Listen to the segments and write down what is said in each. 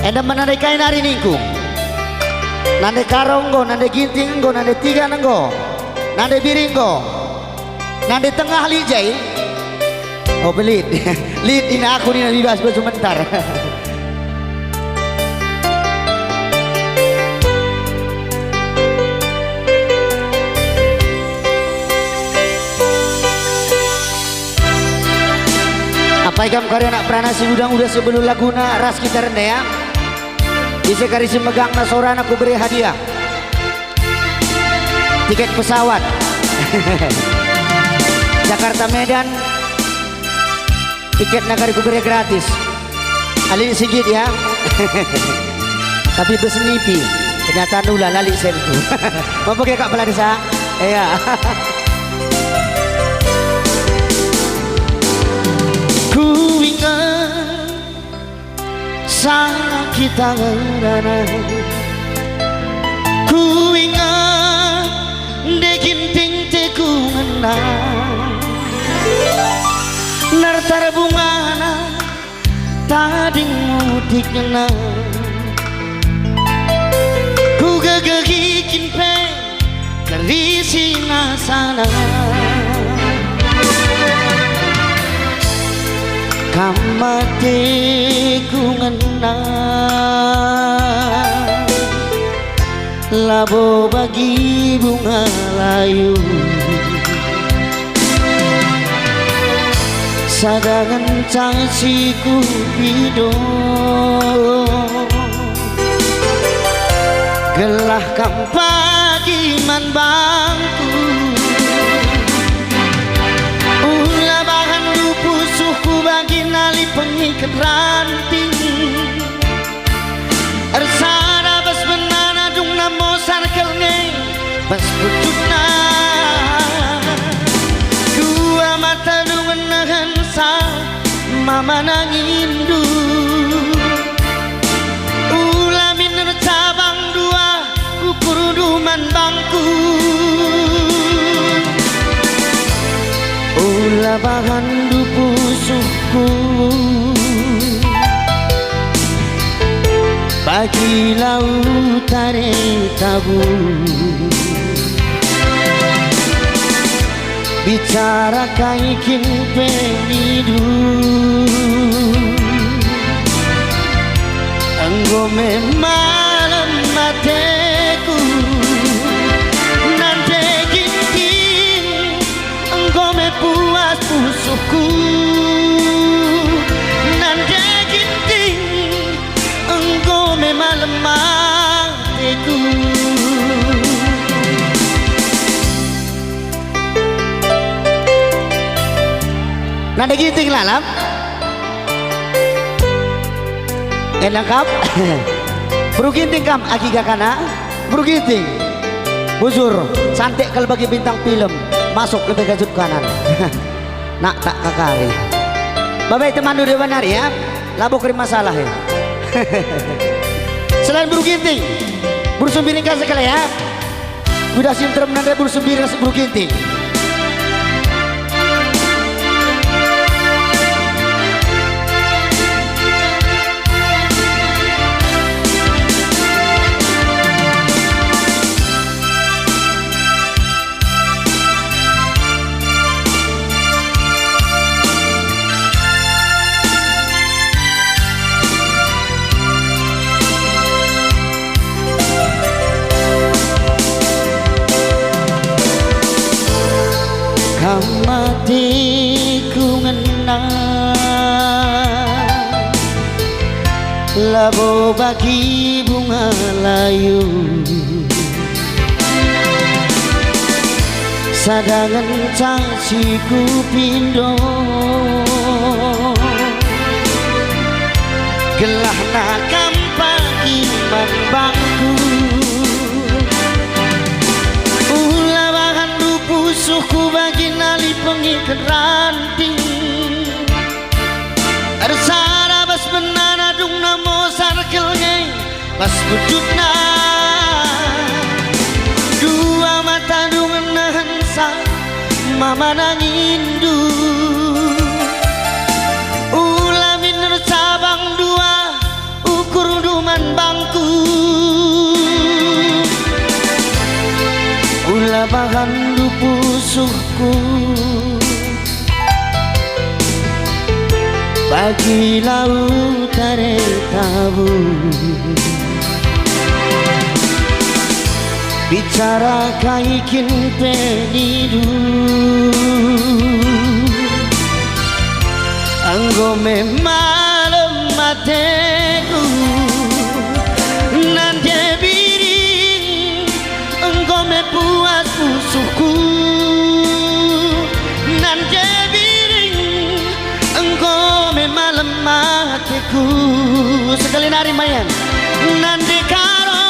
Enda menandai kain hari ningkung. Nande karonggo, nande ginting go, nande tiga nenggo, nande biringgo, nande tengah lijai. Oh belit, lid ini aku nih bebas sebentar. Apa ikam karya nak pranasi udang udah sebelum laguna ras kita rendah ya. Bisa karisi megang nasoran aku beri hadiah tiket pesawat Jakarta Medan, tiket negara ku beri gratis. Alin sigit ya. Tapi besenipi kenyataan ulah lali senku. Mau pakai kak peladesa? Iya. Ku ingat saat kita ngerana, ku ingat deginting teku ngenang nartar bungana tadi mudik ngenang ku gegegikin pe dari sinasana kamati ku ngenang labo bagi bunga layu sadangan cangsiku bidong gelah kampagi man bangku ulah bahan dupusuhku bagi nali pengikat ranting ersana bas benana dung namo sarkelne bas bujuna dua mata dungan nahan sa mama nangindu ulamin cabang dua ukur duman bangku ulah bahan dupusuhku bagi lautare tabu bicara kaikin penidu enggo malam mateku nanti ginting enggo puas pusuhku nanti ginting enggo malam mateku nada ginting lalam enak kap buru ginting kam aki kakana buru ginting buzur santai kalau bagi bintang film masuk lebih ke sudut kanan nak tak kakari babai teman udah benar ya labu krim masalah ya. Selain buru ginting buru sumbiring kan sekali ya udah sinterem nanda buru sumbiring buru ginting kamatiku ngenang labo bagi bunga layu sadangan cangsiku pindo gelah nakam pagi man bangku ulah bahan dupusuhku bagi nali pengikat ranting ersara bas benana dung namo sarkelnya bas wujudna dua mata dungan nahan sa mama nangindu ulah minur cabang dua ukur dum lapangan lupusuhku bagi laut tabu bicara kaikin penidu anggo malam mateku nanti biring anggo puas musuhku nanti biring anggo malam mateku sekali nari mayan nanti karo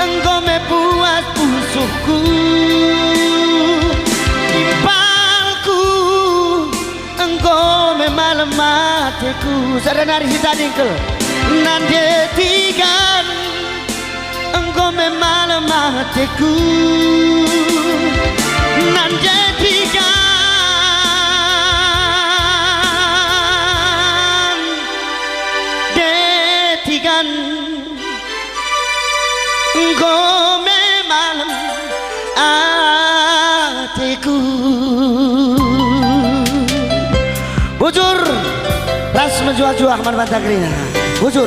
anggo puas musuhku impalku engkau malam matiku saranari si tadingkel nanti tigan engkau malam matiku nanti tigan detigan engkau malam matiku. Bujur ras menjual-jual Ahmad Bantagrina bujur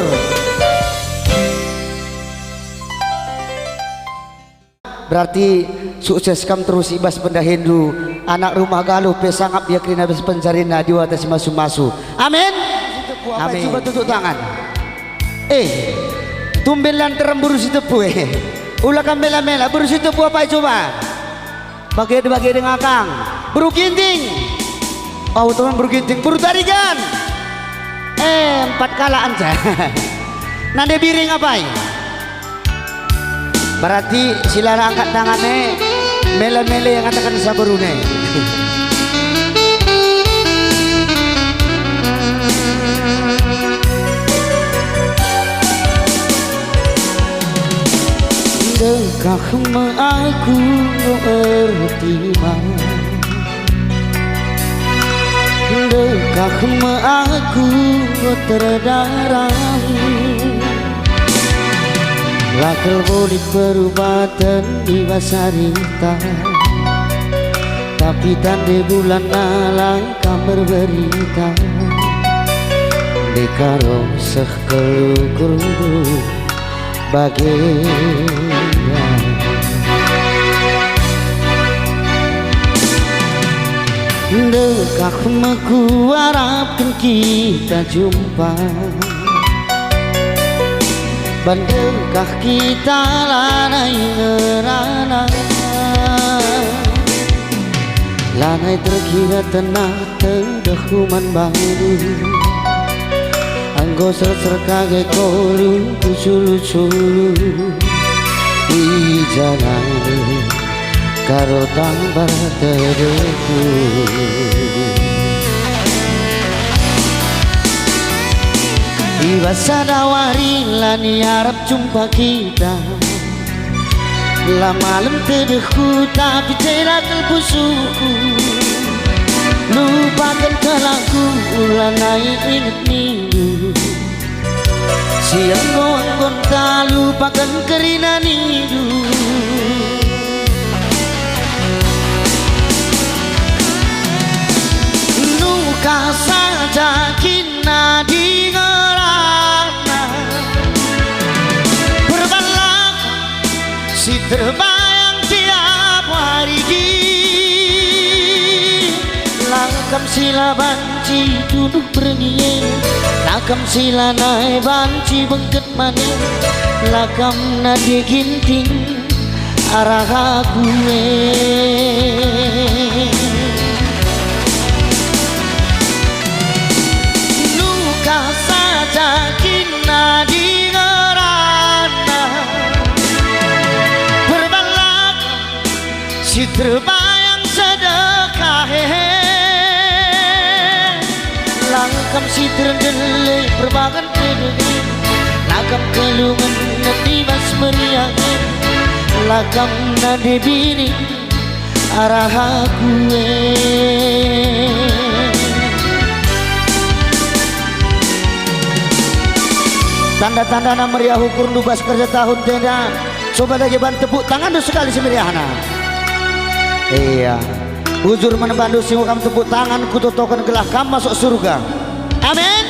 berarti sukses kam terus ibas benda Hindu anak rumah galuh pesangap dia kerina bes pencarina di atas masu-masu amin amin coba tutup tangan tumben lantaran burus itu pue ulakan mela-mela burus itu pue apa coba bagi dengan kang buru ginting. Oh teman berginting buru tarigan 4 kala anja nade biring apa berarti silana angkat tangannya mele-mele yang katakan sabarune dekahmu aku bertimbang dekahmu aku terdarang lakal boleh perubatan di basarita tapi tanda bulan alang kamar berita dekaro sekelu bagian dekahmu ku harapkan kita jumpa bandekah kita lanai ngerana lanai terkira tenang terdahuman baru anggo ser kaget kolu kusulu-sulu di jalan karo tambar terdeku Iba sadawari lani harap jumpa kita lah malam terdeku tapi celaka busuku lupakan kelaku ulanai ingat minggu siang gon tak lupakan kerina nidu nuka saja kina di ngerana berbalak si terbayang tiap hari lakam sila banci tuduh bernie lakam sila naik banci bengket maning lakam nadi ginting arah gue nuka saja kina di ngerana berbalak si terbayang sedekah langkam si terendele berbagan terdengi lakam kelungan nanti mas meriangin lakam nade bini arah gue tanda-tanda meriah ukur nubas kerja tahun tenda coba lagi ban tepuk tangan tuh sekali semeriahna Iya. Bujur menembandu sing kam tepuk tangan kutotokan gelah kam masuk surga. Amin.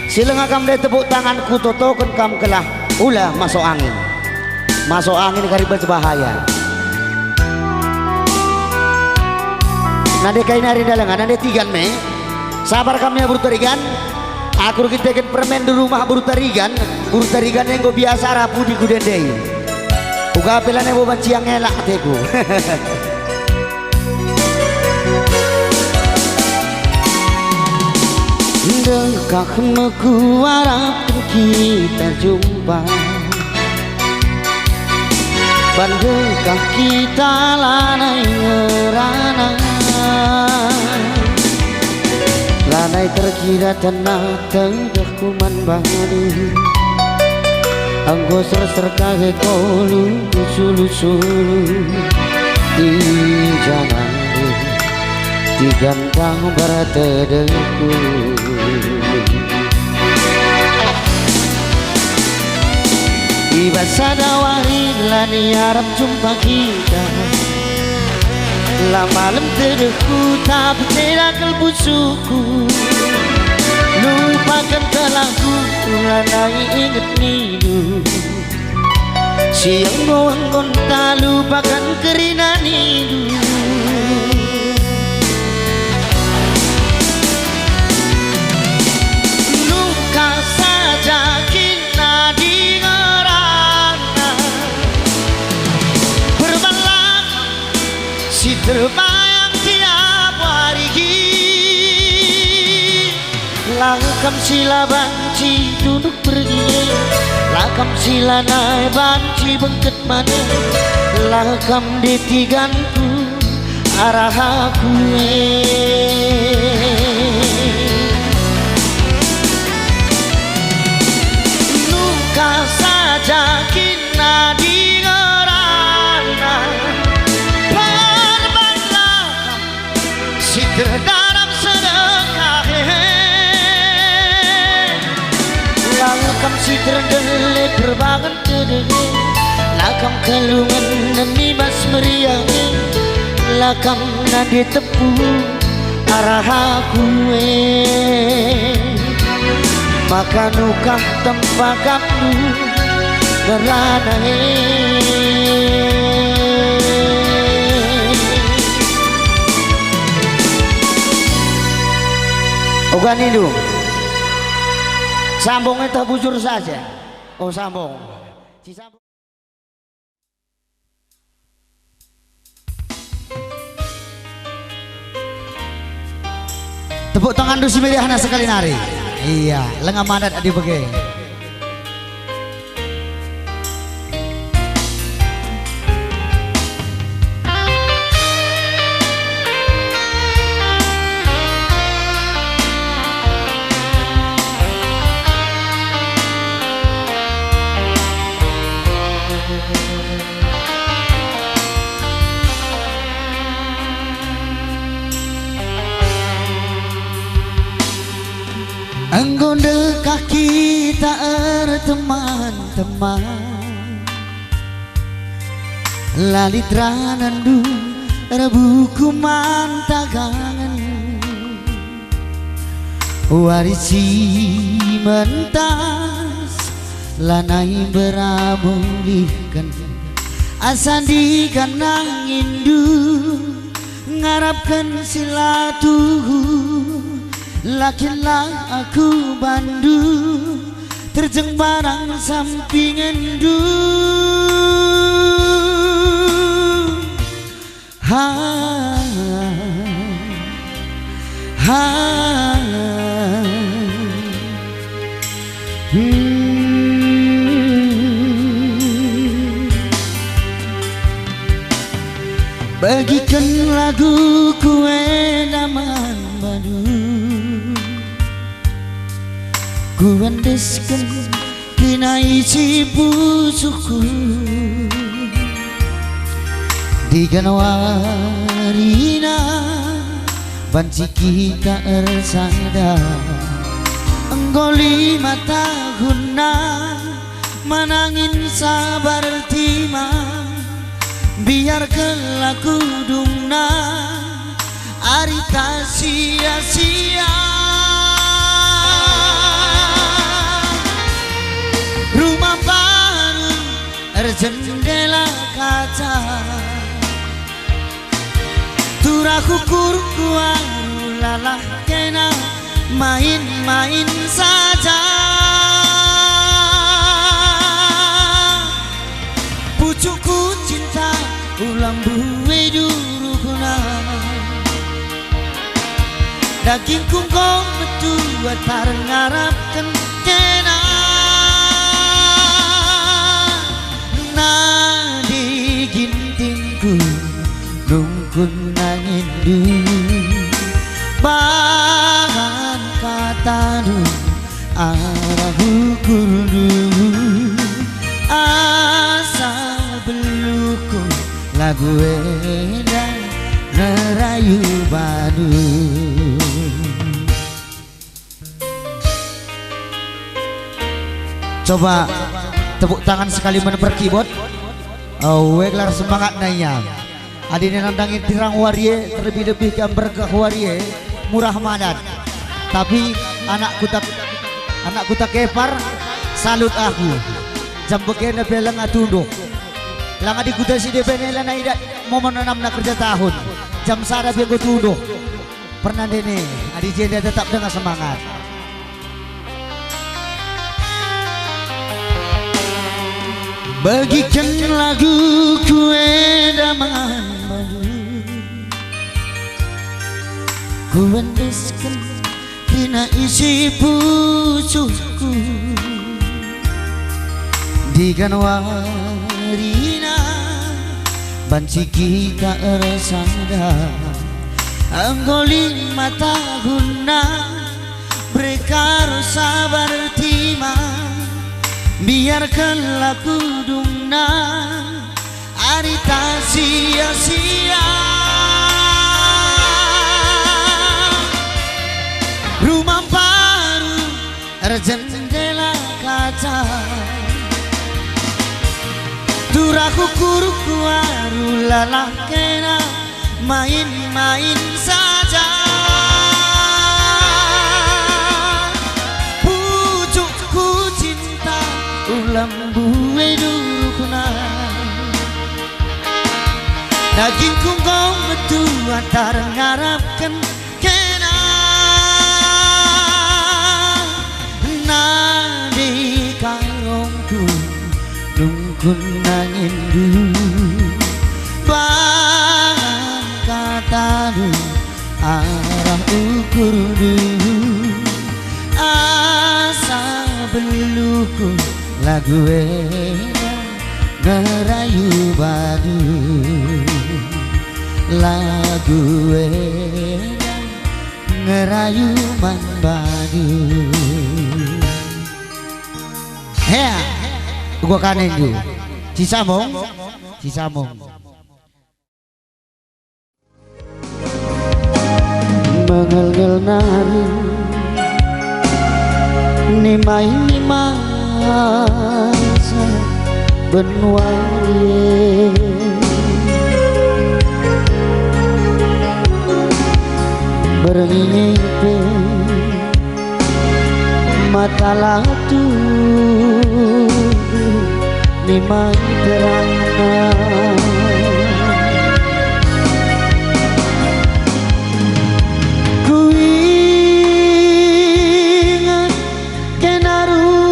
Silang kam deh tepuk tangan kutotokan kam gelah ulah masuk angin. Masuk angin kari berbahaya. Nade kain hari dalangan nade tigan me. Sabar kami ya bertarigan. Aku kita kan permen di rumah bertarigan yang gue biasa rapu di kudendei. Uga pelane bo banci yang elak teku. Dekah meku harapkan kita jumpa. Bandekah kita lanai ngerana. Lanai terkira tanah tengah kuman badu. Anggo ser kaget kolu sulu-sulu di jalan di gantang barat tedeku. Tiba sadawari lani harap jumpa kita. La malam tedeku tapi tidak kalbu suku. Lupakan telahku lanai ingat nidu. Siang bawang konta lupakan kerina nidu. Luka saja kina di ngerana. Berbalang si terbayang tiap hari. Lakam sila banci duduk pergi. Lakam sila naik banci bengket mana. Lakam ditiganku arah aku. Luka saja kina di ngerana. Perbanlah si terdaram sedekah. Lakam si terendele berbangun tedele. Lakam kalungan nani mas meriang. Lakam nadi tepu arah aku. Maka nukah tempat kamu gerana. Ogan itu sambung itu bujur saja. Oh sambung. Si sambung. Tepuk tangan dusi meriahna sekali nari. Iya, lengah mandat adi bege. Engkau dekah kita teman-teman. Lalit ranandu rebuku mantagangan. Warisi mentas lanai beramulihkan. Asandikan nang indu ngarapkan silatuhu. Lakilah aku bandu terjeng barang sampingan du. Ha ha Bagikan lagu kue naman madu. Ku andeskan tina isi pusuku di Januarina banci kita ersada. Engkau 5 tahun manangin sabar timang biarkan lagu dungna arita sia-sia. Rumah baru jendela kaca, turah kukur kuaru lalah kena main-main saja. Pucukku cinta ulang buwe durukuna, dagingku kau betua tar ngarapkan kena. Nadi gintingku nungkun nangin du, bahan katanu arah ukur dulu. Asa beluku lagu edan ngerayu badu. Coba tepuk tangan sekali menebar keyboard. Oh, weglar semangat nanya. Adine nandangin tirang warie, terlebih-lebih gambar ke warie murah madan. Tapi anakku tak kepar, salut aku. Jam begini belang atunduk. Lang adik kuda si debenela na idat mau menanam na kerja tahun. Jam sada biar gue tunduk. Pernah dene, adik jenda tetap dengan semangat. Bagikan lagu kue daman madu, ku endeskan dina isi pucukku di ganwarina banci kita resada anggoli mata guna brekar sabar tima. Biarkan lagu dungna arita sia-sia. Rumah baru jendela kaca, turah kukur kuaru lalah kena main-main saja. Pucukku cinta ulam buwe durukuna, dagingku kau betua tar ngarapkan kena. Nadi karongku nungkun nangin dulu, bahan katanu arah ukur dulu. Asa beluku lagu edan ngerayu badu, lagu edan ngerayu man badu. Hea, gua kanen ju, Cisamong. Mengelgel nari, nimai masa benua ye, bernyipe mata latu nimai terangna. Ku ingat kenarusu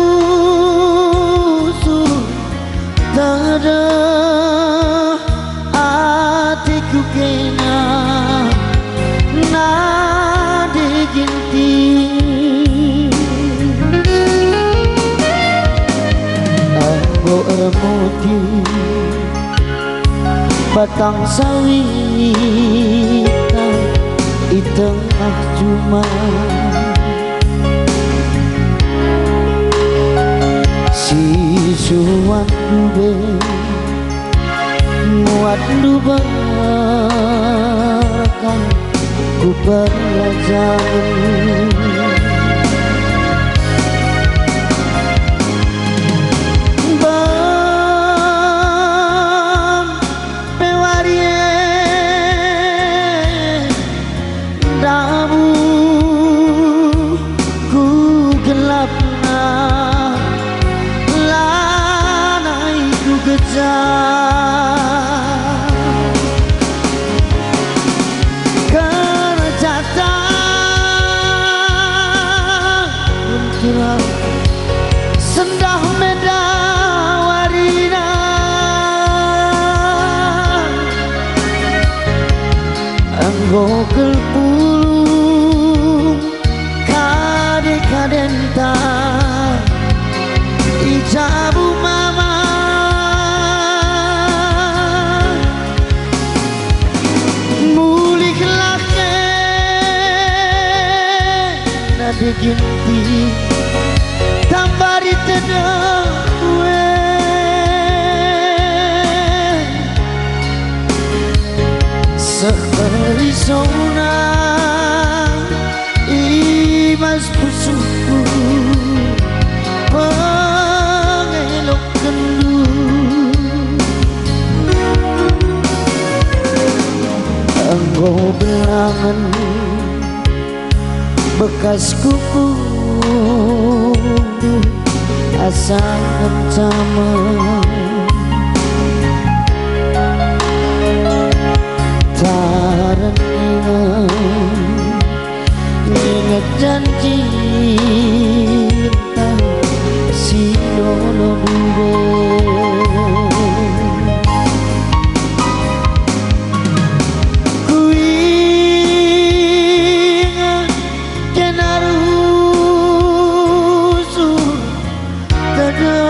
tada atiku kena nadi ginti. Anggo remoti batang sawitan di tengah cuma sisuan dube muat dubakan ku belajar. Ban putra sendah medawarina anggo kelpulung kadek-kadenta ijabu mama muliklah ke nadi ginti tambari tedeng kue sekali sona imas pusuku pengelok kendu anggo belangan bekas kuku asa kencama taran ingat janji si nono bube kuingat kenarusu tada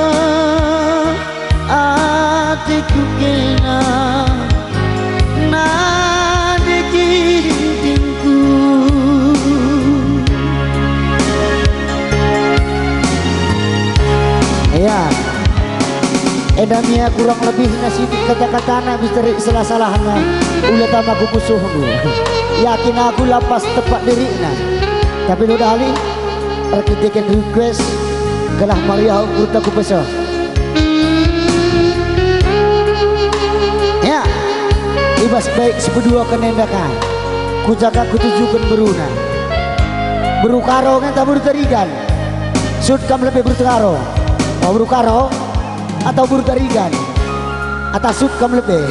atiku kena ya, edamnya kurang lebih nasi kata-kata nak misteri salah-salahnya ulah tambah aku pusuh yakin aku lapas tepat dirinya tapi lo dali arkiteknya request galah Maria urut aku besok ya ibas baik sepedua kenendakan ku jaga ku tujukan beruna berukaro kan tak berterigan sud kam lebih berukaro mau berukaro atau bertarigan atas sud kam lebih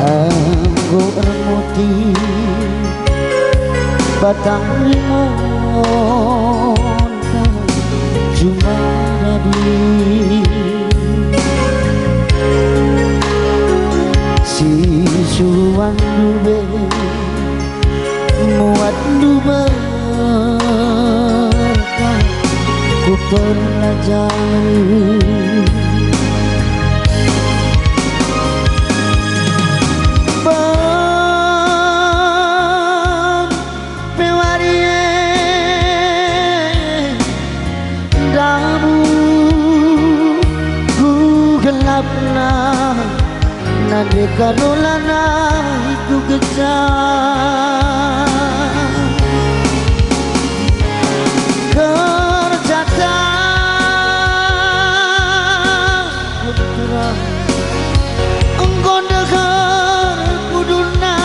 anggo ermuti batang limon cuma nabi si suan dube muat dube ku pelajari nade karolana itu gejar kerjata putra engkau dengar kuduna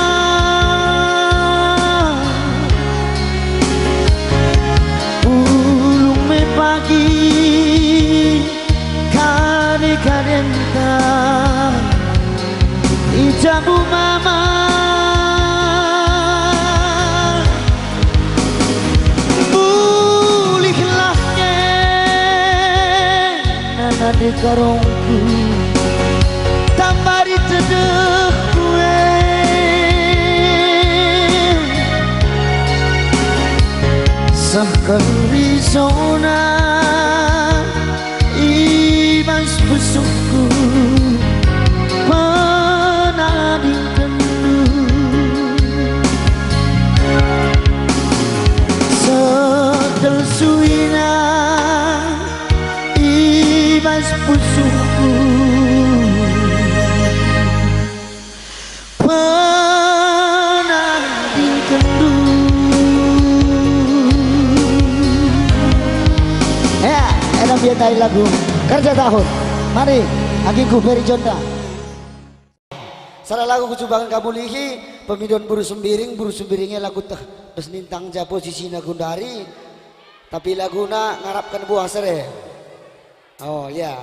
ulung me pagi kare-karenta ijabu mama pulihlah ke nana di karongku tambari tedeh kue sekali zona imas pusuku suina ibas pusuku pernah dikendu ya enak biar lagu kerja tahun mari agiku beri jonda Salah lagu kucubangan kamu lihi pemidon buru sembiringnya lagu teh terus nintang ja posisi nagundari tapi laguna ngarapkan buah sere. Oh ya.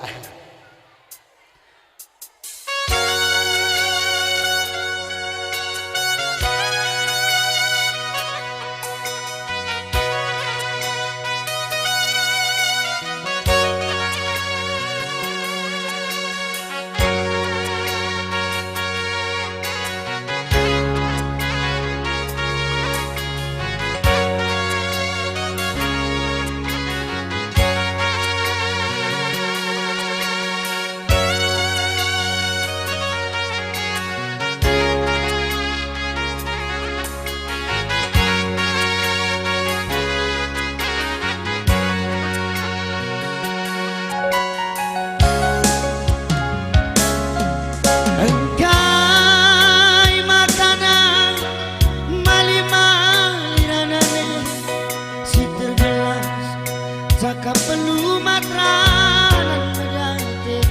Cakap penuh matranan medate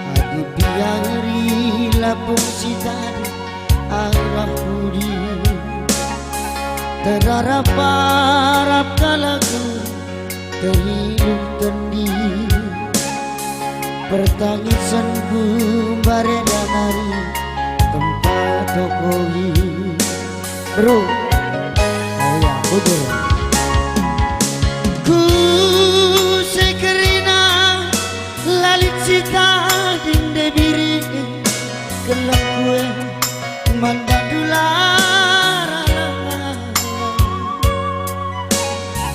Adi biari lapung sitadi arah budi Terharap-harap kalaku terhidup tendi Pertangisanku bareda mari tempat tokohi Bro, oh ya betul Cita dinde biri gelap kue mandadulara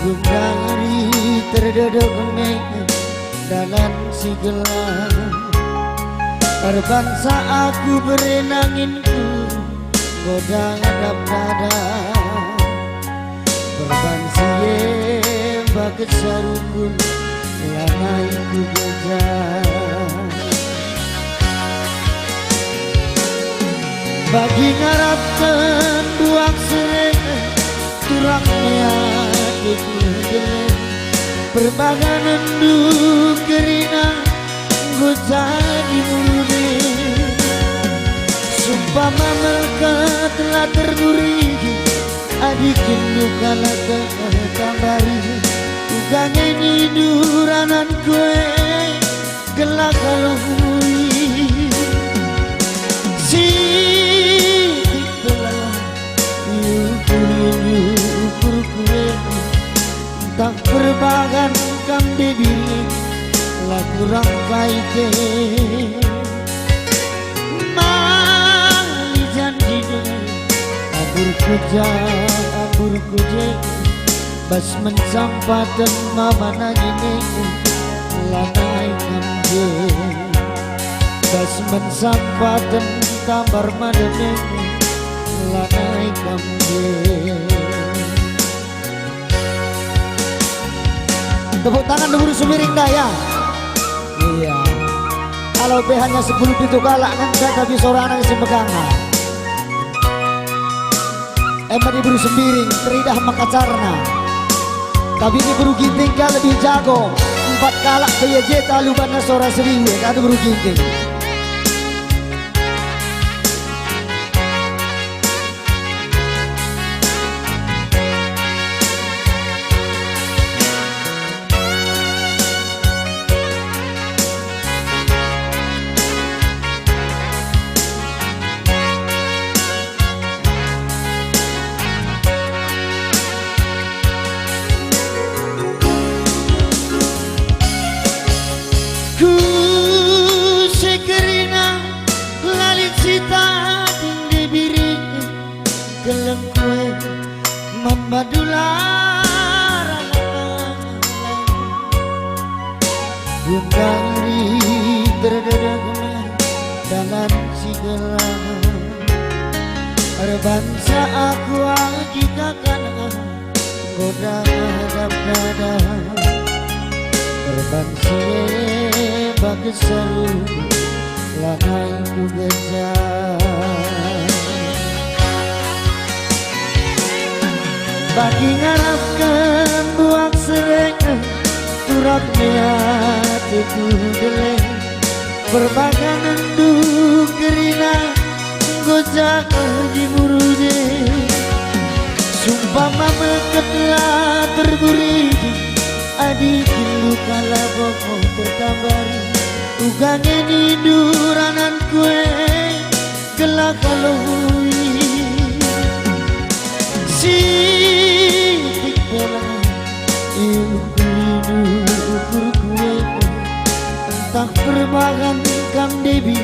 Gundari terdodok me dalam si gelap Terbangsa aku berenanginku godang adap nada Berbangsi baget sarukun lanai ku gejah Bagi ngarapkan buang sering turangnya itu gelap Perbanganan du kerina gue jadi murni Sumpah mereka telah terburi Adikin luka laka tambari Ugange ni duranan kue gelak kalau hui Si tikbelah yukur kue Tak berbagan kam bibir lah kurang kaite Mali janji dengan abur kuja Bas mensampatan mama nanyine lanai kamje Bas mensampatan kamar madene lanai kamje Tepuk tangan dulu sumiring daya. Iya. Kalau hanya 10 pintu galak kan saya tapi seorang yang semeganga. Emang diburu sembiring teridah makacarna. Tapi ini buru ginting kan lebih jago. 4 kalak kaya jeta lubana sora seriwe kan buru ginting. Madulara Gundari terdedam dalam sigala Berbangsa aku hakikakan goda hadap nada Berbangsa bagus seru lanai ku gejah Bagi ngarapkan buang sereng turak hatiku geleng Berbagan enduk kerina gojak di murude. Sumpah mama ketlah terburi adik lu kala boko terkambari. Ugange di duranan kue gelak kaloi. Sitik belah ilmu ukur kue. Entah perbagan kam debi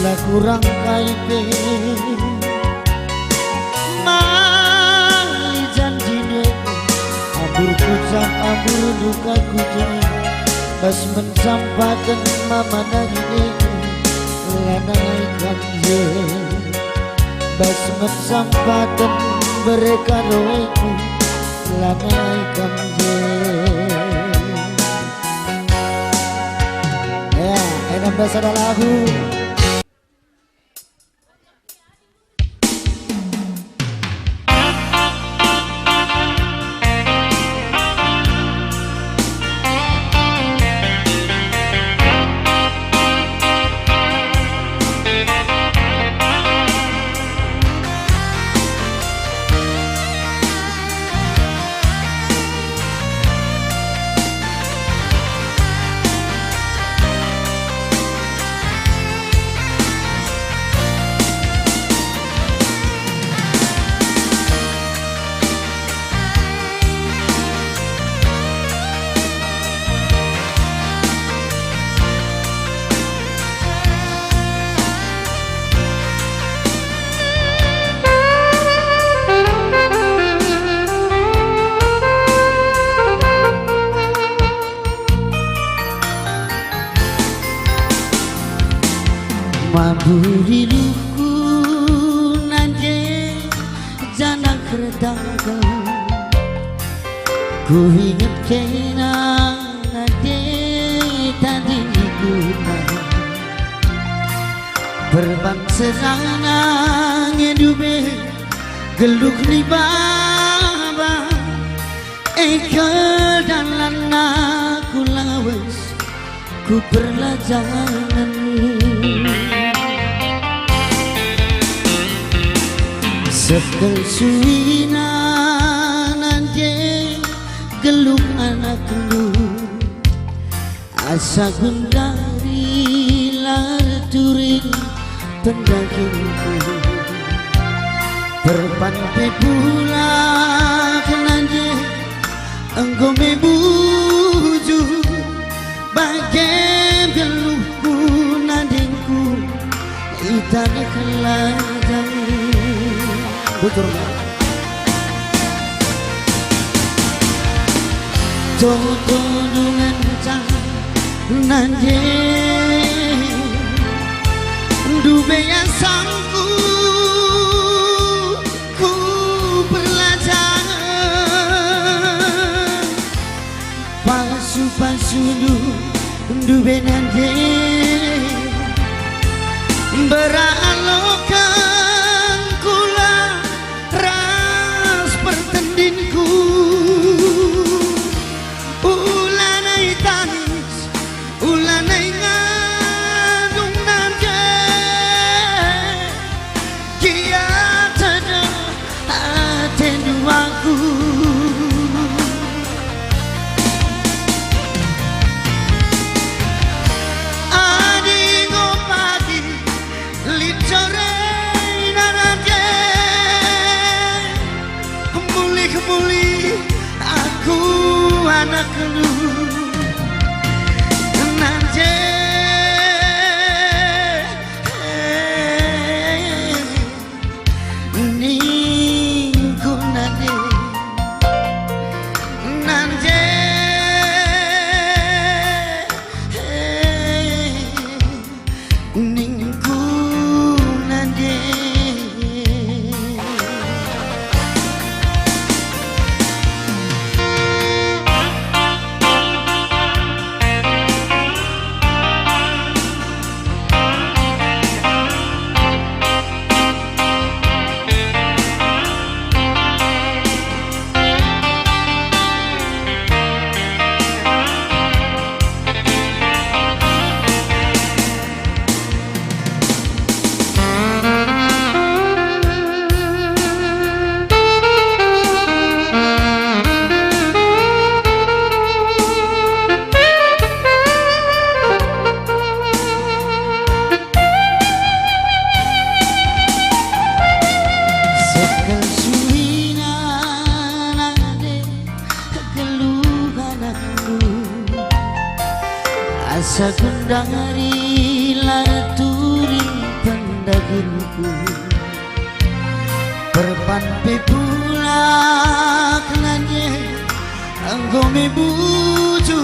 lah kurang kaipe. Mali janjine abur kucang abur duka kucang. Bas mensampatan mama nagine lanai kanje. Bas mensampatan mereka doeku lanai kanje. Ya, enam dasar lagu. Maburi luku nanje jana kerdaga. Ku ingat kena nade tadi guna. Berbang serana ngedube geluk ni baba. Eka dalam aku lawas ku perlajanan. Sekel suina nanje geluk anak lu. Asa gundari larturin pendagingku. Berpantai pula kenanje engkau mebuju. Bagai gelukku nadengku itane kelajang. Betul nggak? Toto dengan cang nanje dube yang sangku ku belajar pasu dube nanje beralokan ulanai tangis, ulanai ngadung nanje. Kia tada atendu aku. Adingo pagi licore nanje. Muli aku anak lu nanje. Ningku nane nanje. Ningku nanje. sagundang hari laturi pendaginku berpampi pula kenanya anggome buju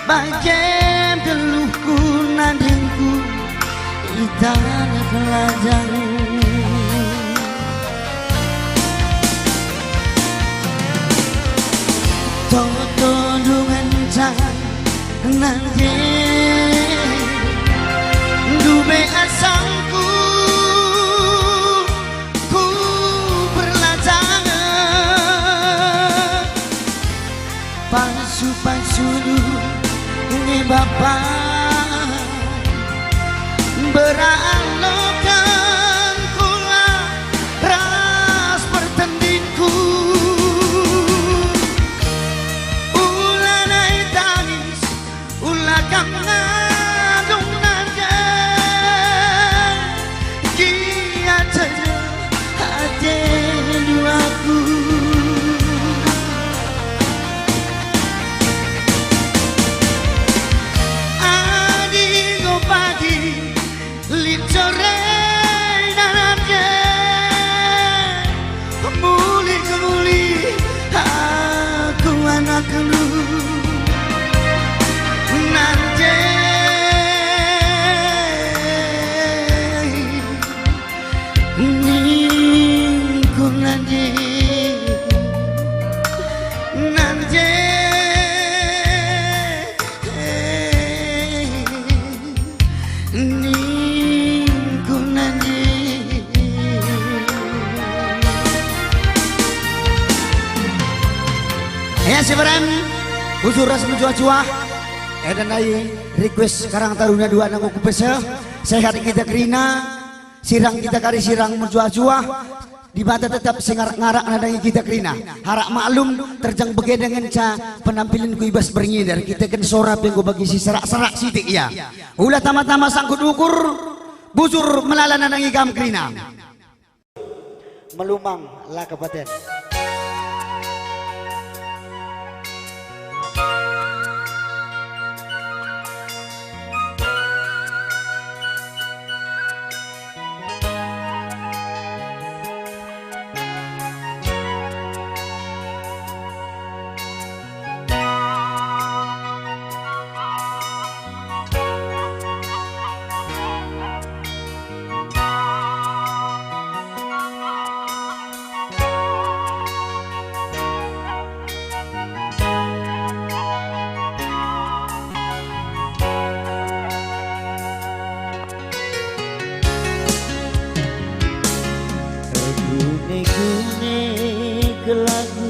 bagian teluhku nandingku itan kelajang toto dungan cang nanti dube asangku ku berlajang pasu-pasu ini bapak beralokan kula ras pertandingku ulah naik tangis ulah kangadung naga kia saja hati duaku ya si Beren Bujur ras menjua-jua dan ai request Karang Taruna 2 nang kupese sehat kita kerina sirang kita kari sirang menjua-jua di mata tetap sengarak-ngarak nadangi kita kerina harak maklum terjang bege dengan ca penampilan ku ibas berngidar kita kan sorap yang ku bagi si serak-serak sitik ya ulah tama-tama sangkut ukur Bujur melala nadangi kam kerina melumang lah kabupaten lagu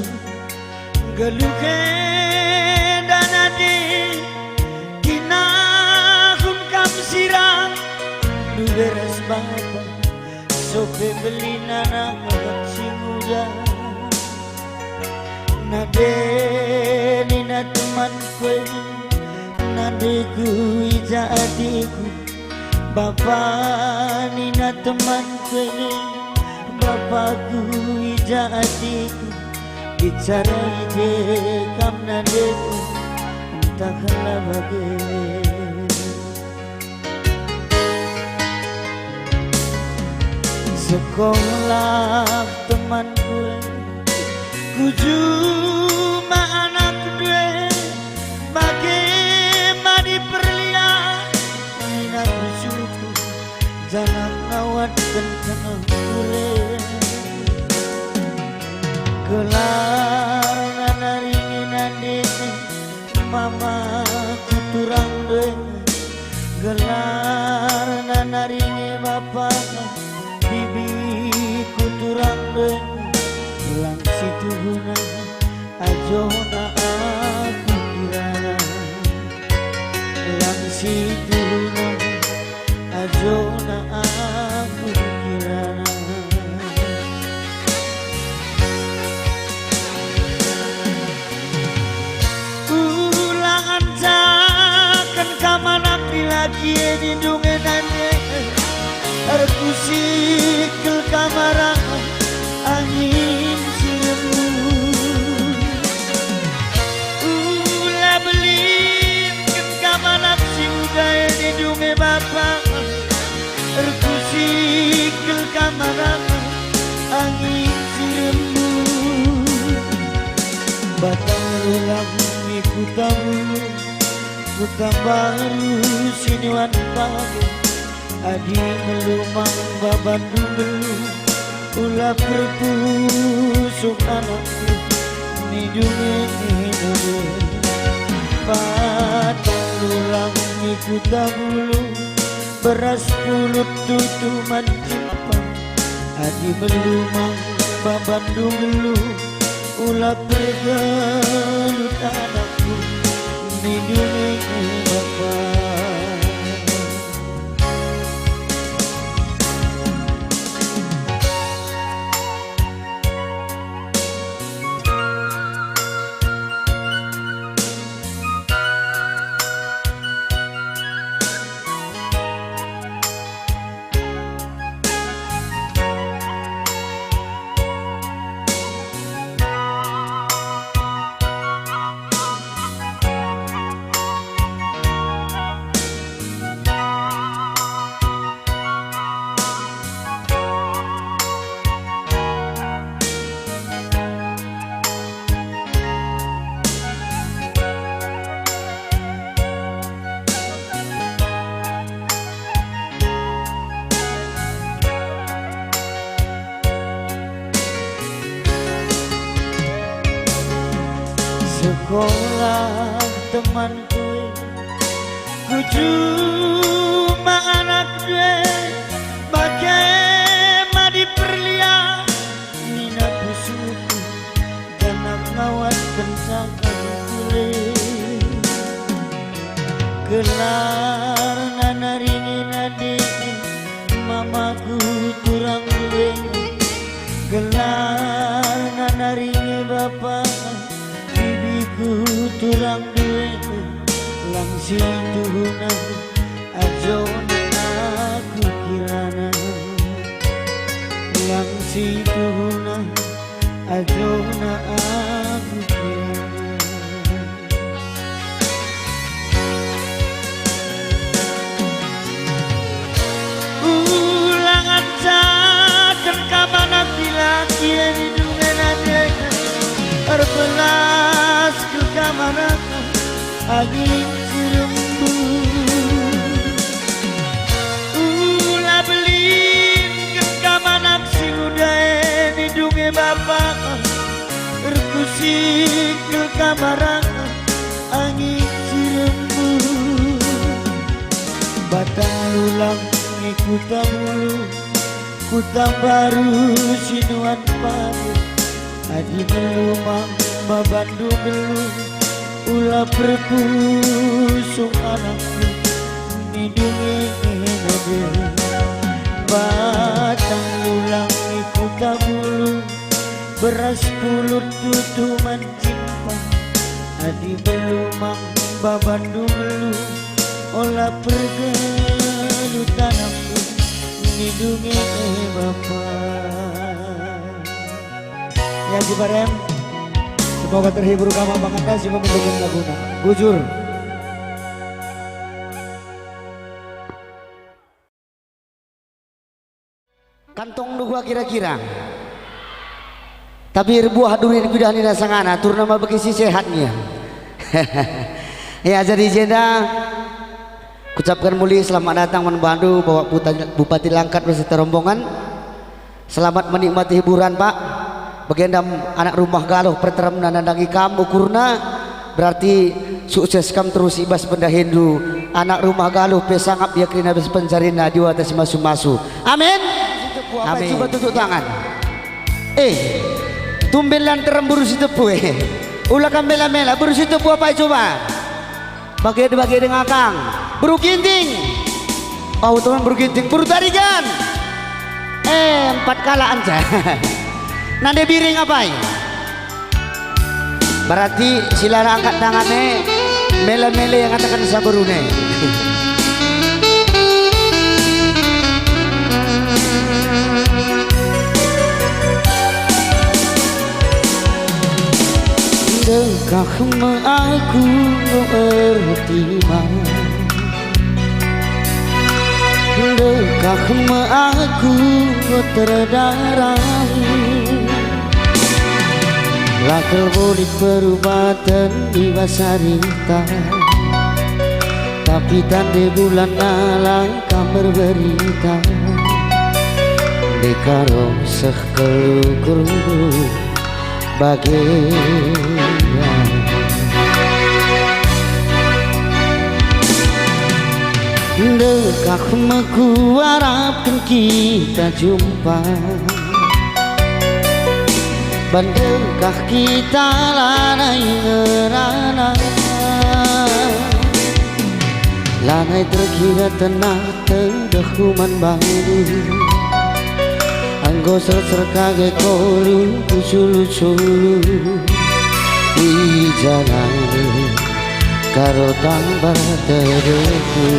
geluke dan ade dinahun kam sirang nu beres bapa sope beli nanang si muda nade nina teman kue nade ku ija adikku bapa nina teman kue bapakku ija adikku bicara ide kam nadeku entahlah bagaimana sekolah temanku ku cuma anak dua bagaimana diperlihat mina bersyukur jangan ngawat kencang boleh gelar nanaringin adiknya mama kuturang deh gelar nanaringin bapak bibi kuturang deh lang situ guna ajona aku kira lang situ guna ajona aku kira lagi lindungi nane terkusikil kamar angin siremu ulah beli ke kamar rembuk batang ulang ku tamu ku tambaru sinuan pagi adi melumang babandung belum ulah perpusuk anakku nidungi batang ulang ku tabulu beras pulut tutu mancipang adi melumang babandung belum ulah pergelut anakku nidungi bapak. Sekolah temanku ku cuma anak gue bagaimana diperlihat minat musuhku ganak ngawat pencakan kulit gelar nanaringin adik mamaku turang gue gelar nanaringin bapak ku turang duit langsi tuhuna ajona aku kirana langsi tuhuna ajona aku kirana ulang acakan kamana bila kia hidungan adek berbelas ke kamar angin serembu ulah belin ke kamar si udah hidungnya bapak terkusik ke kamar angin serembu batang ulang ngikutan mulu kutang baru sinuan padu adi melumang babandung belum ulah perpusung anakku nidungi nade batang ulang ikut tabulu beras pulut tutu mancimpang adi melumang babandung belum olah pergelut anakku nidungi bapak. Ya Jibarem, semoga terhibur kama banget kasih memendungkan laguna. Bujur. Kantong nu gua kira-kira. Tapi buah durin kudah nina sangana tur nama bekisi sehatnya. Ya jadi jenda ucapkan mulia selamat datang membantu bawa Bupati Langkat beserta rombongan. Selamat menikmati hiburan Pak. Bagendam anak rumah galuh perterem nandangi kam ukurna berarti sukses kam terus ibas benda Hindu anak rumah galuh pesangap yakin habis pencarina di atas masu-masu amin amin coba tutup tangan tumben lantaran burus itu pue ulah mela-mela burus itu pue apa coba bagi dengan kang buru ginting oh teman buru ginting buru tarigan 4 kala anja nade biring apa ya? Berarti silara angkat tangannya mele-mele yang katakan sabarune. Dekahmu aku bertimbang, dekahmu aku terdarah. Lakel boleh perubatan di basarita, tapi tanda bulan alangkah berberita. Dekaro sekelu bagian dekak meku harapkan kita jumpa, bandengkah kita lanai ngerana, lanai terkira tenang terdahuman baru. Anggo ser kage kolu kusulu-sulu di jalan karo tambar terdeku.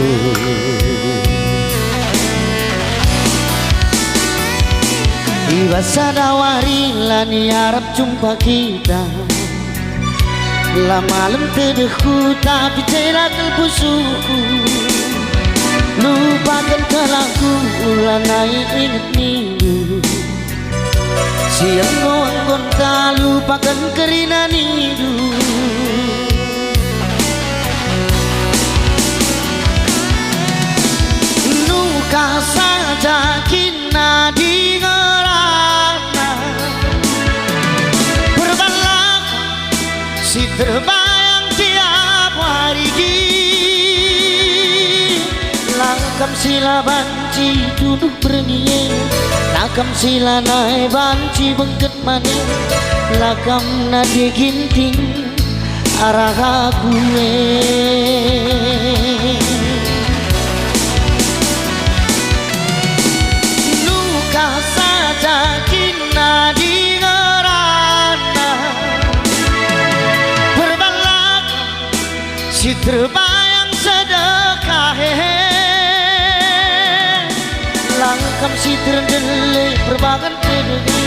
Iba sadawari lani harap jumpa kita, la malam terdeku tapi cerak busuku. Lupakan kelaku lanai ingat minggu, siang ngongon tak lupakan kerina nidu. Nuka saja kina di ngerana, berbalak si terbayang tiap hari. Lakam sila banci duduk bernie, lakam sila naik banci bengket mani, lakam nadi ginting arah aku nuka saja kina di ngerana, berbalak si terbayang sedekah langkam si terendele berbagan terdengi,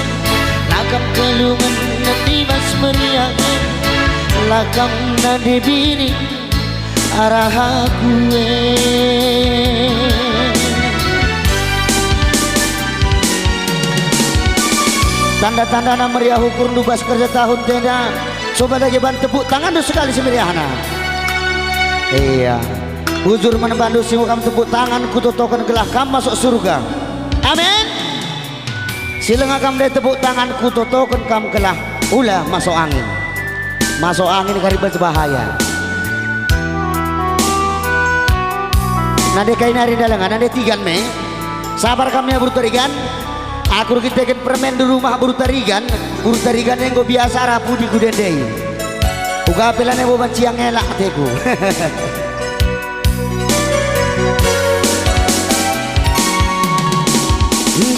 lakam kelungan nanti mas meriahe, lakam nade bini arah aku tanda-tanda na meriah ukur nubas kerja tahun tenda. Coba lagi bantu tepuk tangan dulu sekali semeriahna. Iya, bujur menembandu simu kamu tepuk tangan kutotokan gelah kamu masuk surga. Amin. Silang kamu deh tepuk tangan kutotokan kamu gelah ulah masuk angin. Masuk angin karibet bahaya. Nade kain hari dalangan nade tigan me. Sabar kami ya bertarigan. Aku kita kan permen di rumah bertarigan yang gue biasa rapu di kudendei. Uga pelane bo banci yang elak teku.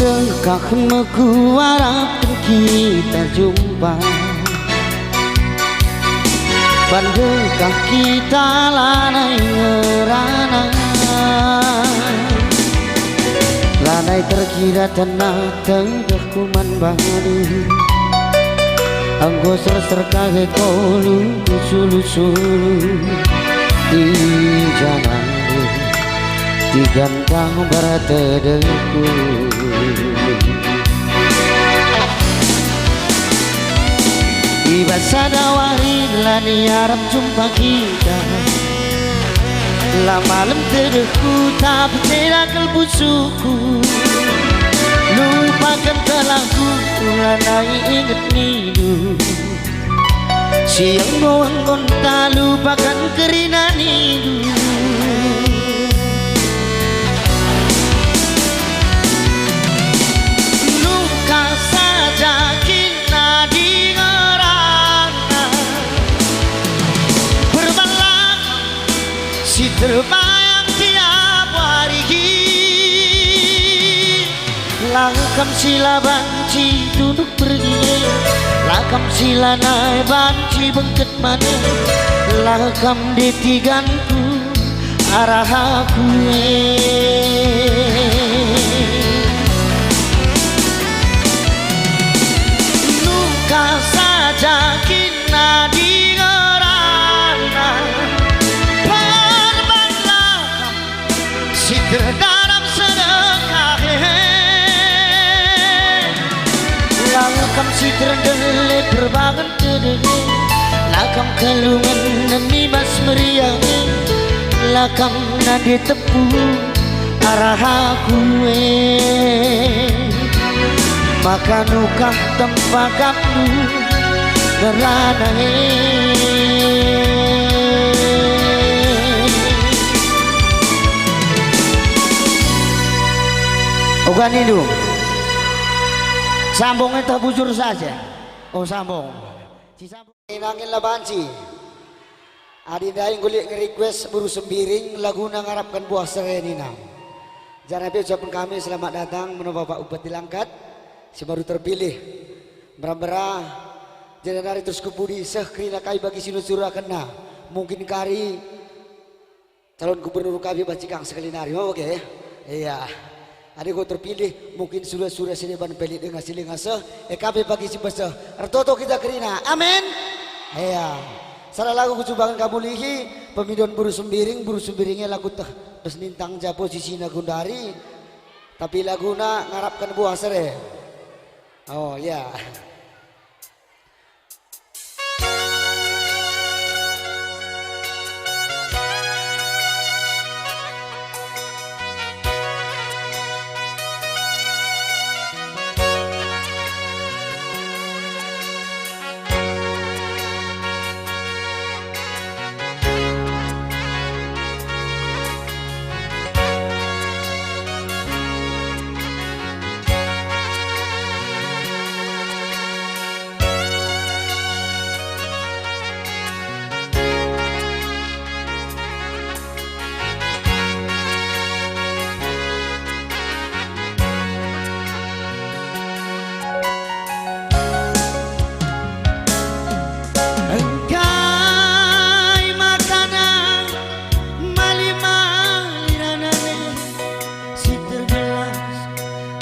Dekak meku harapkan kita jumpa, bandengkah kita lanai ngerana, lanai terkira tanah tengah kuman baru. Anggo ser kage kolu kusulu-sulu di jalan di gantang barat tedeku. Iba sadawari lani harap jumpa kita, la malam tedeku tapi cerakal busuku. Lupakan telahku lanai ingat nidu, siang ngongkon tak lupakan kerina nidu. Luka saja kina di ngerana, berbalak si terbayang tiap hari. Langkam sila banci duduk pergi, lakam sila naik banci bengket mana, lakam detiganku arah aku luka saja kina di ngerana, berbalak si terdaram sedekah. Langkam si terendele berbangun dede lakam kalungan nami mas meriang lakam nadi tepu arah aku maka nukah tempat kamu gerana bukan itu sambungnya terbujur saja. Oh sambung si sambung nangin labanci adinda yang kulit nge-request buru sembiring lagu ngarapkan buah serenina jangan habis ucapan kami selamat datang menurut Bapak Bupati Langkat si baru terpilih berambara jangan hari terus kebudi sekrina kai bagi sinus surah kena mungkin kari calon gubernur kami bacikang sekali nari mau oke iya adik kau terpilih mungkin sudah sineban pelik dengan silingase kami bagi si besar artoto kita kerina amin iya salah lagu kucubangan kamu lihi pemidon buru sembiringnya lagu teh terus nintang ja posisi nagundari tapi laguna ngarapkan buah sere oh ya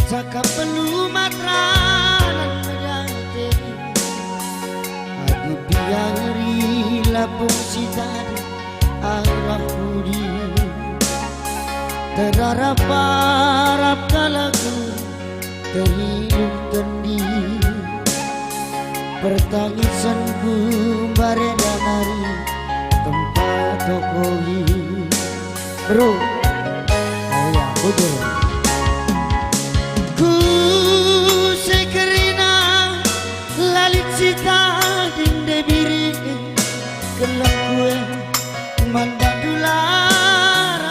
cakap pelumat ranan medate adi biari labung si tadi arah budi terharap kalaku terhidup tendi pertangisanku bareda nari tempat tokohi bro oh ya betul cita dinde biri gelap gue mandadular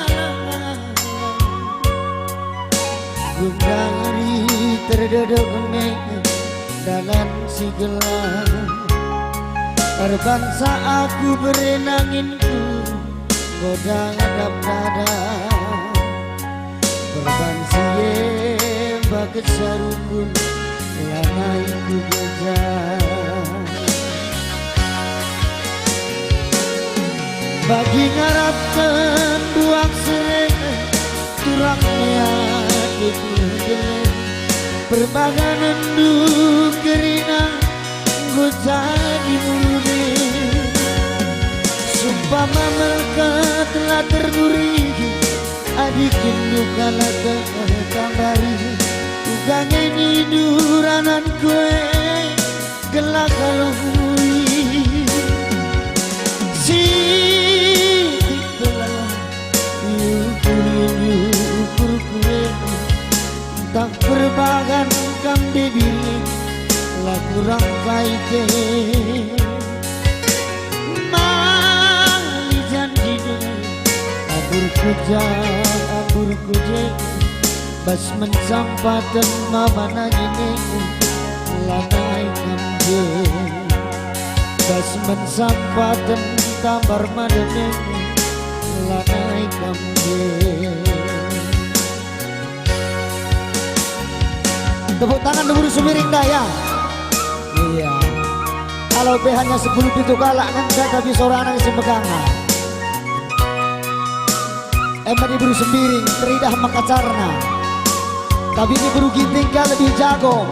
gundari terdodok dalam si gelap terbangsa aku berenanginku godang adap nada berbangsi baget sarukun lanaiku gejah bagi ngarapkan buang sereh turangnya dikudeleng perbanganan du kerina gue jadi murni sumpah mereka telah terburi adikin luka laka kambari ugange ni duranan kue gelak kalau hui si dikelah yukur kue tak berbagan kam debili lah kurang kaite mali janji abur kuja bas mensampatan mamana ini lanai kamje bas mensampatan tambar madene lanai kamje tepuk tangan dulu sumiring daya iya kalau hanya 10 pintu galak kan saya tapi seorang yang semegangan emang diburu sembiring teridah makacarna tapi ini buru ginting kan lebih jago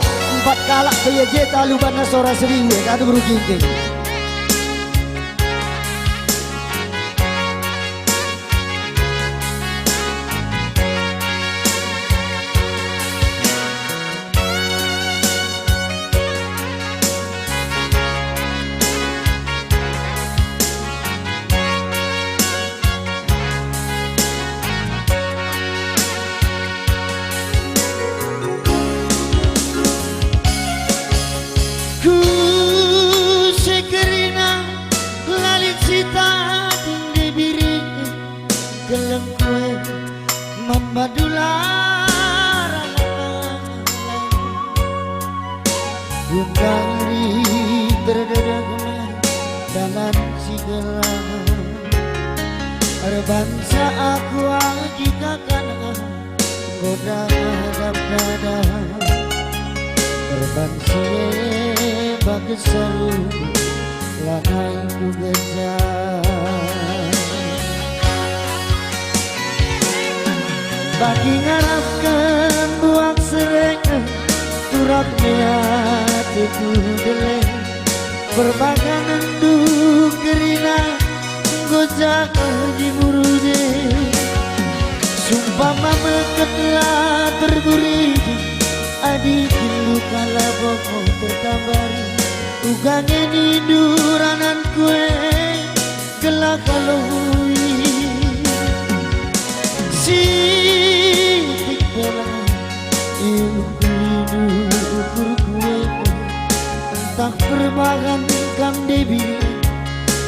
4 kalak kaya jeta lubana sora seriwe kan buru ginting madularan Gundari terdedah dalam sigala Arbangsa aku agikakan goda hadap nada Arbangsa bagesaru lanai ku gejah Bagi ngarapkan buak sereng turak hatiku deleng berbagai nenduk gerina gojak di murude sumpah mameketlah terburi adik luka laboko tertabari ugangnya di duranan kue gelak kaloi sitik belah ilmu ukur kue entah perbagan kam debi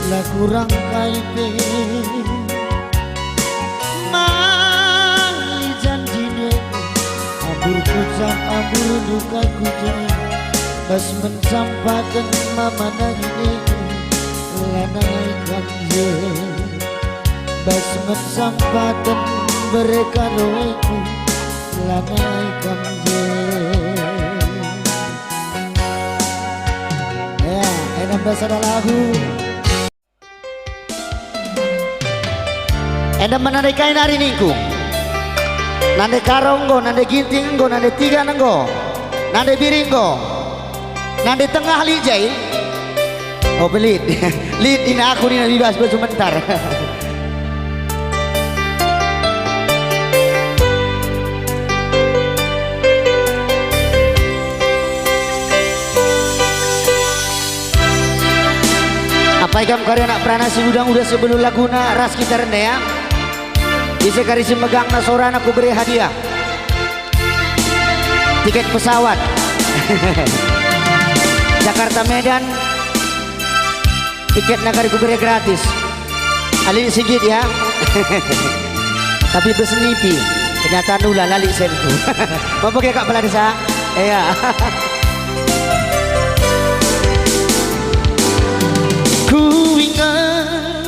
lah kurang kaipe mali janjine abur kucang abur duka kucang bas mensampaikan mama nagine lanai kamje bas mensampaikan mereka doeku lanai kamje ya enam dasar lagu enam menandai kain hari ningku nande karonggo nande ginting go nande tiga nenggo nande biringgo nande tengah lijai oh belit lid ini aku nih bebas gue sebentar apa ikam karya nak pranasi udang udah sebelum laguna ras kita rendah ya bisa karisi megang nasoran aku beri hadiah tiket pesawat Jakarta Medan tiket nagari ku beri gratis alin sigit ya tapi bersenipi kenyataan ulah lali sentuh mau pakai kak peladesa iya ku ingat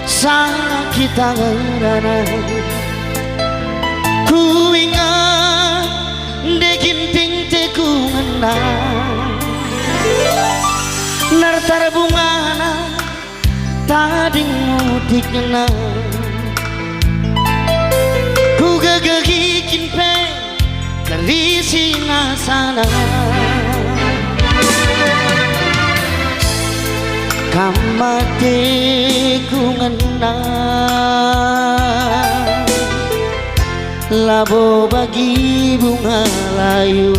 saat kita ngerana ku ingat deginting teku menang nartar bungana tadi mudik ngenang ku gegegikin pe kerisi nasana kamate ku ngenang labo bagi bunga layu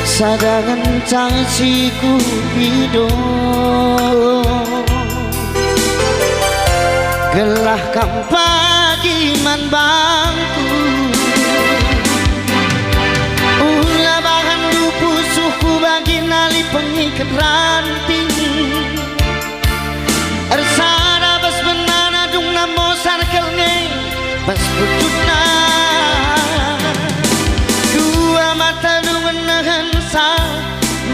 sadangan cangsi ku pido gelah kam pagi man bangku ulah bahan dupu suku bagi nali pengikat ranting ersana bas benana dung namo sarkelne bas putuna dua mata dungan nahan sa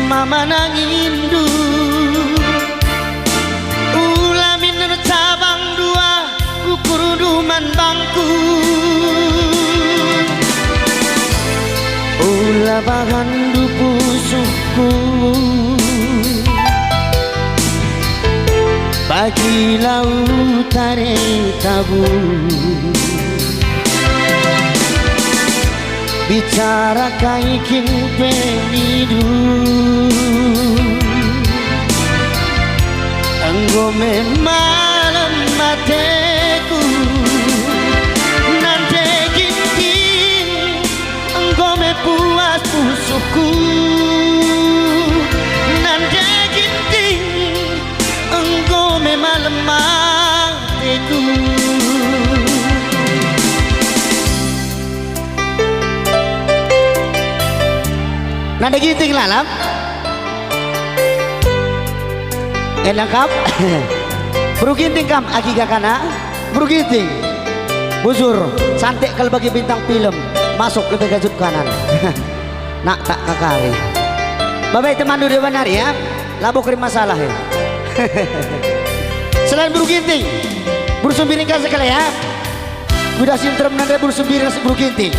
mama nangindu ulah minur cabang dua ukur duman bangku ulah bahan dupu suku bagi lautare tabu bicara kaikin penidu anggo malam mateku nanti ginting anggo puas pusuku nanti ginting anggo malam mateku nanda ginting lalam enak kap Bro Ginting kam agiga kana. Bro Ginting. Bujur cantik kalau bagi bintang film masuk lebih ke sudut kanan. Nak tak kakari. Bapak teman dulu benar ya. Labo krim masalah ya. Selain Bro Ginting, Bro Sumbiring kasih sekali ya. Udah sintrom nanda Bro Sumbiring Bro Ginting.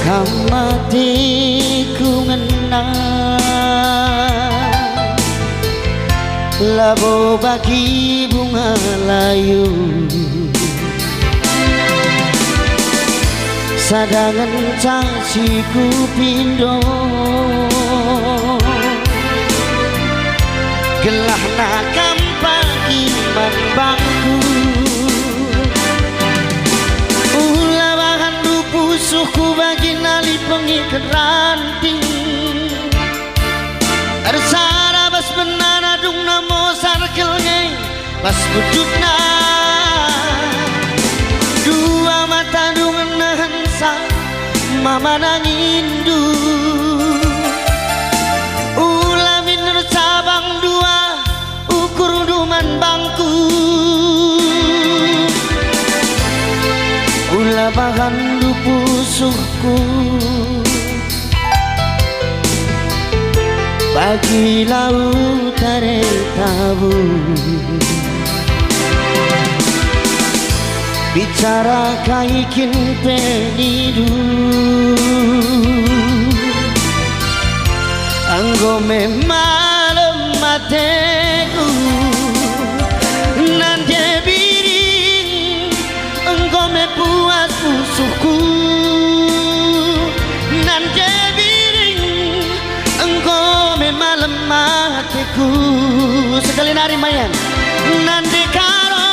Kamatiku ngenang labo bagi bunga layu sadangan caciku pindo gelah nakam pagi bangku suku bagi nali pengikat ranting Arsara bas benana dung namo sarkelnya bas wujudna dua mata dung nahansa mama nangindu ulamin cabang dua ukur duman bangku ula bahan pusuhku bagi laut tare tabu bicara kaikin penidu anggo malam mateku nanti biring anggo puas pusuhku nanti biring engkau malam matiku sekali nari mayan nanti karo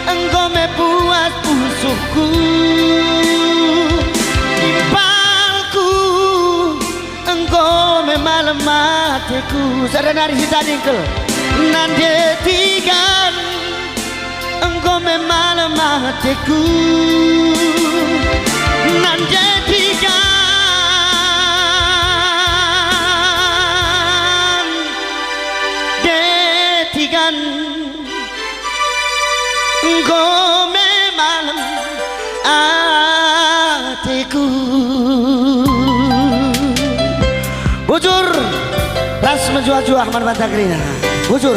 engkau puas pusuhku impalku engkau malam matiku sada nari sita dingkel nanti tigan engkau malam matiku nanti tigan detigan engkau malam hatiku bujur ras menjual-jual Ahmad Bantagrina bujur